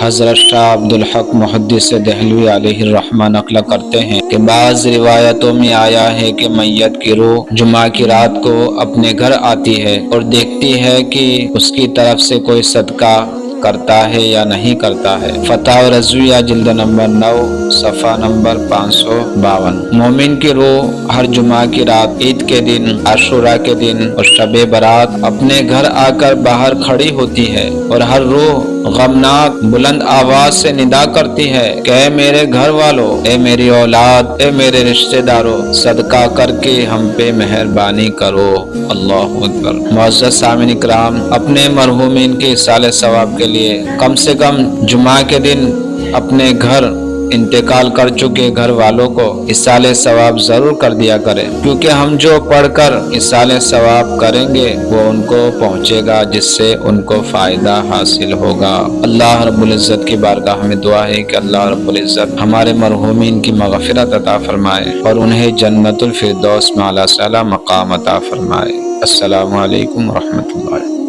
حضرت شاہ عبدالحق محدث دہلوی علیہ الرحمہ نقل کرتے ہیں کہ بعض روایتوں میں آیا ہے کہ میت کی روح جمعہ کی رات کو اپنے گھر آتی ہے اور دیکھتی ہے کہ اس کی طرف سے کوئی صدقہ کرتا ہے یا نہیں کرتا ہے۔ فتاوی رضویہ جلد نمبر 9 صفحہ نمبر 552۔ مومن کی روح ہر جمعہ کی رات، عید کے دن، عاشوراء کے دن اور شب برات اپنے گھر آ کر باہر کھڑی ہوتی ہے اور ہر روح غمناک بلند آواز سے ندا کرتی ہے کہ اے میرے گھر والوں، اے میری اولاد، اے میرے رشتہ داروں، صدقہ کر کے ہم پہ مہربانی کرو۔ اللہ اکبر۔ معزز سامعین اکرام، اپنے مرحومین کے ایصال ثواب کے لیے کم سے کم جمعہ کے دن اپنے گھر انتقال کر چکے گھر والوں کو ایصال ثواب ضرور کر دیا کریں، کیونکہ ہم جو پڑھ کر ایصال ثواب کریں گے وہ ان کو پہنچے گا، جس سے ان کو فائدہ حاصل ہوگا۔ اللہ رب العزت کی بارگاہ میں دعا ہے کہ اللہ رب العزت ہمارے مرحومین کی مغفرت عطا فرمائے اور انہیں جنت الفردوس میں اعلیٰ سے اعلیٰ مقام عطا فرمائے۔ السلام علیکم ورحمۃ اللہ۔